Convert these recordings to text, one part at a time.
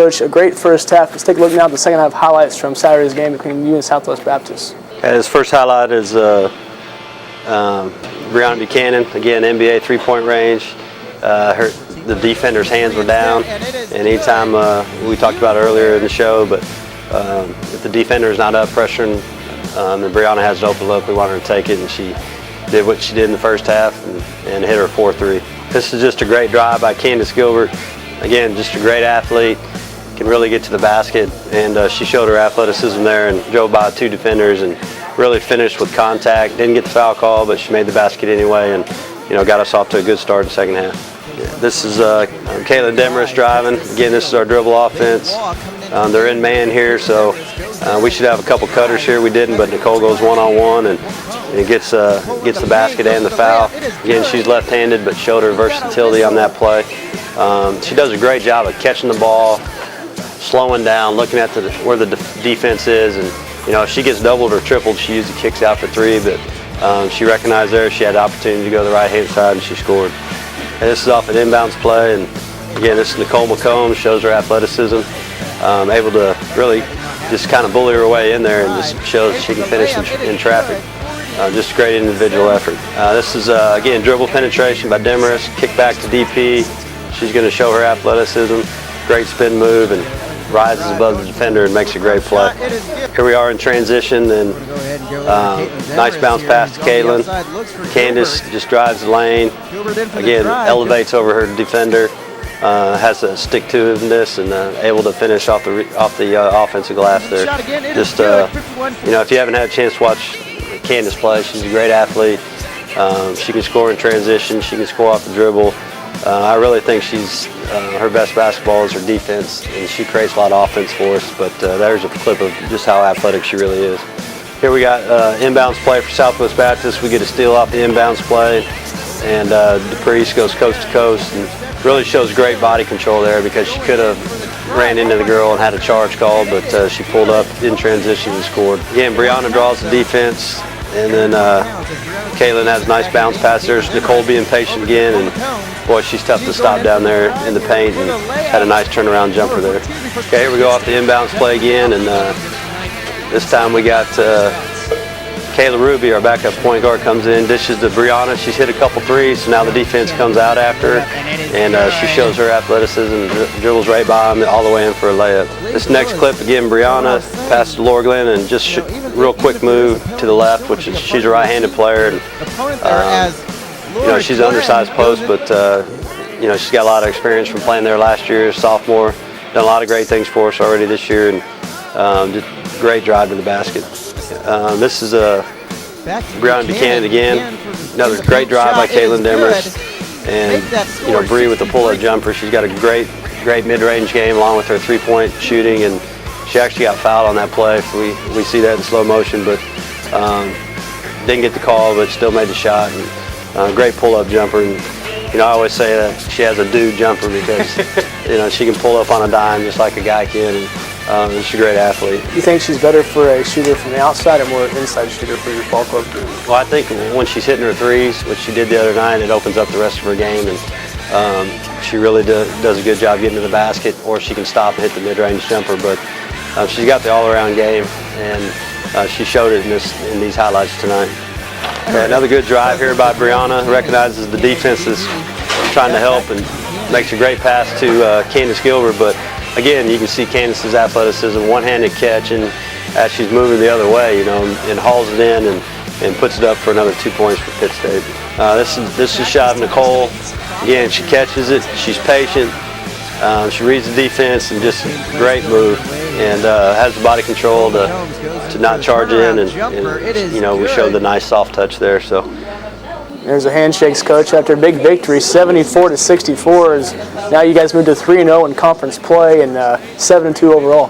Coach. A great first half. Let's take a look now at the second half highlights from Saturday's game between you and Southwest Baptist. His first highlight is Brianna Buchanan, again, NBA three-point range. The defender's hands were down, and anytime we talked about earlier in the show, but if the defender is not up pressuring, and Brianna has an open look, we want her to take it, and she did what she did in the first half and hit her 4-3. This is just a great drive by Candace Gilbert. Again, just a great athlete, can really get to the basket, and she showed her athleticism there and drove by two defenders and really finished with contact. Didn't get the foul call, but she made the basket anyway, and got us off to a good start in the second half. This is Caitlin Demarest driving. Again, this is our dribble offense. They're in man here, so we should have a couple cutters here. We didn't, but Nicole goes one-on-one and gets the basket and the foul. Again, she's left-handed, but showed her versatility on that play. She does a great job of catching the ball, slowing down, looking at where the defense is, and if she gets doubled or tripled, she usually kicks out for three, but she recognized there she had the opportunity to go to the right-hand side, and she scored. And this is off an inbounds play, and again, this is Nicole McComb, shows her athleticism, able to really just kind of bully her way in there and just shows she can finish in traffic. Just a great individual effort. This is, again, dribble penetration by Demarest, kick back to DP. She's going to show her athleticism, great spin move, and rises above the defender and makes a great play. Here we are in transition, and nice bounce pass to Caitlin. Candace just drives the lane. Again, elevates over her defender, has a stick-to-itiveness, and able to finish off the offensive glass there. Just if you haven't had a chance to watch Candace play, she's a great athlete. She can score in transition. She can score off the dribble. I really think she's her best basketball is her defense, and she creates a lot of offense for us. But there's a clip of just how athletic she really is. Here we got inbounds play for Southwest Baptist. We get a steal off the inbounds play, and DePriest goes coast to coast and really shows great body control there, because she could have ran into the girl and had a charge called, but she pulled up in transition and scored. Again, Brianna draws the defense, and then Caitlin has a nice bounce pass. There's Nicole being patient again, and boy, she's tough to stop down there in the paint, and had a nice turnaround jumper there. Okay, here we go off the inbounds play again, and this time we got Kayla Ruby, our backup point guard, comes in, dishes to Brianna. She's hit a couple threes, so now the defense comes out after her, and she shows her athleticism, dribbles right by them all the way in for a layup. This next clip, again, Brianna passes to Laura Glenn, and just real quick move to the left, which is she's a right-handed player, and she's an undersized post, but she's got a lot of experience from playing there last year as a sophomore. Done a lot of great things for us already this year, and just great drive to the basket. This is Brianna Buchanan again. Another great drive by Caitlin Demarest, and Bree with the pull-up jumper. She's got a great mid-range game along with her three-point shooting, and she actually got fouled on that play. We see that in slow motion, but didn't get the call, but still made the shot. And great pull-up jumper. And I always say that she has a dude jumper, because she can pull up on a dime just like a guy can. And she's a great athlete. You think she's better for a shooter from the outside or more inside shooter for your ball club? Well, I think when she's hitting her threes, which she did the other night, it opens up the rest of her game, and she really does a good job getting to the basket, or she can stop and hit the mid-range jumper. But she's got the all-around game, and she showed it in these highlights tonight. Okay, another good drive here by Brianna. Recognizes the defense is trying to help and makes a great pass to Candace Gilbert. But again, you can see Candace's athleticism, one-handed catch, and as she's moving the other way, and hauls it in and puts it up for another 2 points for Pitt State. This is a shot of Nicole. Again, she catches it. She's patient. She reads the defense, and just a great move, and has the body control to not charge in, and we showed the nice soft touch there. So there's a handshakes, Coach. After a big victory, 74-64, now you guys moved to 3-0 in conference play and 7-2 overall.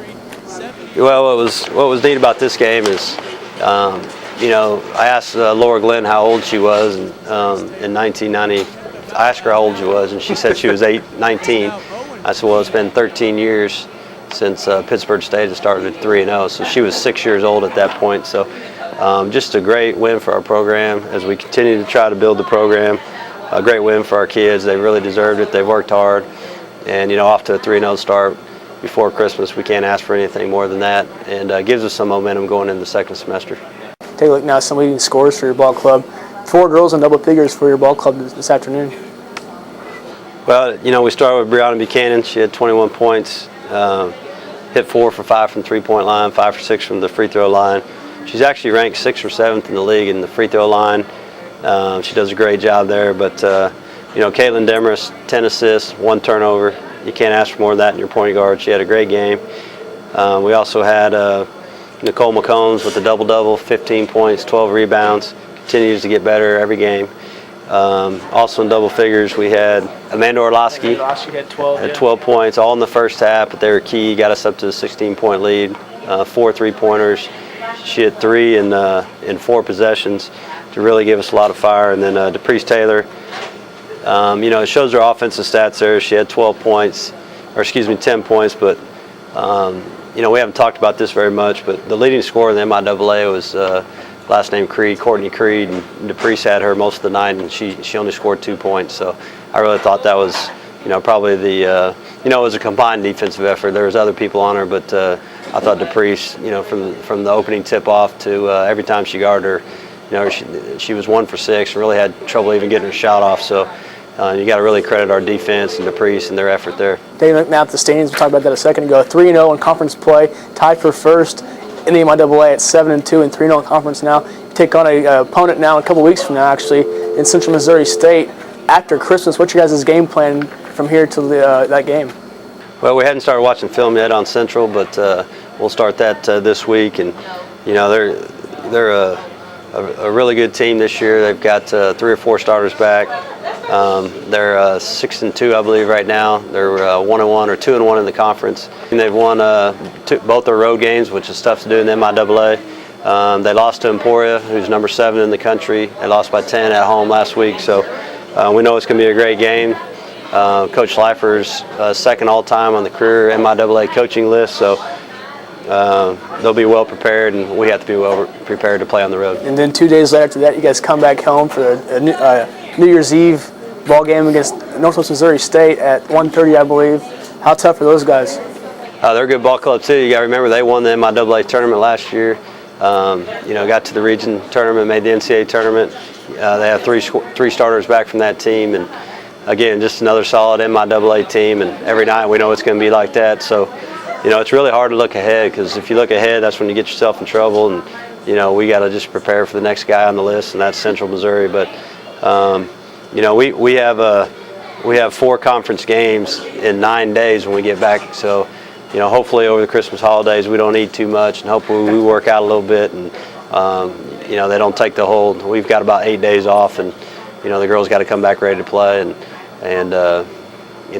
Well, what was neat about this game is, I asked Laura Glenn how old she was in 1990. I asked her how old she was, and she said she was 19. I said, well, it's been 13 years since Pittsburgh State has started at 3-0, so she was 6 years old at that point. So just a great win for our program as we continue to try to build the program. A great win for our kids. They really deserved it. They worked hard, and off to a 3-0 start. before Christmas. We can't ask for anything more than that, and gives us some momentum going into the second semester. Take a look now at some leading scores for your ball club. 4 girls in double figures for your ball club this afternoon. Well, we started with Brianna Buchanan. She had 21 points, hit 4 for 5 from the three-point line, 5 for 6 from the free throw line. She's actually ranked 6th or 7th in the league in the free throw line. She does a great job there. But Caitlin Demarest, 10 assists, 1 turnover. You can't ask for more than that in your point guard. She had a great game. We also had Nicole McCombs with a double-double, 15 points, 12 rebounds. Continues to get better every game. Also in double figures, we had Amanda Orlowski had 12, had 12 points, all in the first half, but they were key. Got us up to a 16-point lead, 4 3-pointers. She had 3 in 4 possessions to really give us a lot of fire. And then DePriest Taylor, it shows her offensive stats there. She had 10 points, but we haven't talked about this very much, but the leading scorer in the MIAA was last name Creed, Courtney Creed, and DePriest had her most of the night, and she only scored 2 points. So I really thought that was, probably the, it was a combined defensive effort. There was other people on her, but I thought DePriest, from the opening tip-off to every time she guarded her, she was 1 for 6 and really had trouble even getting her shot off. So you got to really credit our defense and DePriest and their effort there. Dave McNabb, the standings, we talked about that a second ago. 3-0 in conference play, tied for first in the MIAA at 7-2 and 3-0 in conference now. You take on an opponent now a couple weeks from now, actually, in Central Missouri State. After Christmas, what's your guys' game plan from here to that game? Well, we hadn't started watching film yet on Central, but we'll start that this week. And they're a really good team this year. They've got 3 or 4 starters back. They're 6-2, I believe, right now. They're 1-1 or 2-1 in the conference. And they've won both their road games, which is tough to do in the MIAA. They lost to Emporia, who's number 7 in the country. They lost by 10 at home last week, so we know it's going to be a great game. Coach Schleifer's second all-time on the career MIAA coaching list, so they'll be well prepared, and we have to be well prepared to play on the road. And then 2 days later after that, you guys come back home for a New Year's Eve ball game against Northwest Missouri State at 1:30, I believe. How tough are those guys? They're a good ball club too. You got to remember they won the MIAA tournament last year. Got to the region tournament, made the NCAA tournament. They have three starters back from that team, and again, just another solid MIAA team. And every night we know it's going to be like that. So, it's really hard to look ahead, because if you look ahead, that's when you get yourself in trouble. And we got to just prepare for the next guy on the list, and that's Central Missouri. But we have 4 conference games in 9 days when we get back. So, hopefully over the Christmas holidays we don't eat too much, and hopefully we work out a little bit, and they don't take the hold. We've got about 8 days off, and the girls got to come back ready to play, and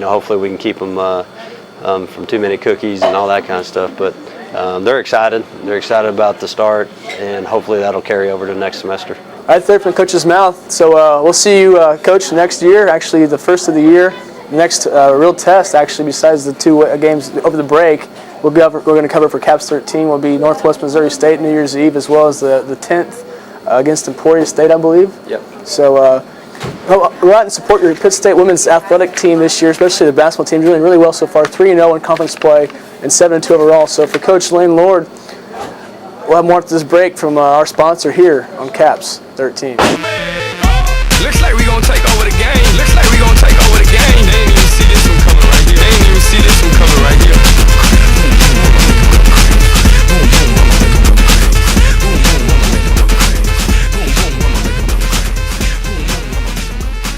hopefully we can keep them from too many cookies and all that kind of stuff. But they're excited. They're excited about the start, and hopefully that'll carry over to next semester. Right there from Coach's mouth. So we'll see you, Coach, next year, actually the first of the year. Next real test, actually, besides the 2 games over the break, we're going to cover for Caps 13 will be Northwest Missouri State New Year's Eve, as well as the 10th against Emporia State, I believe. Yep. So go out and support your Pitt State women's athletic team this year, especially the basketball team, doing really well so far, 3-0 in conference play and 7-2 overall. So for Coach Lane Lord, we'll have more after this break from our sponsor here on Caps 13. Looks like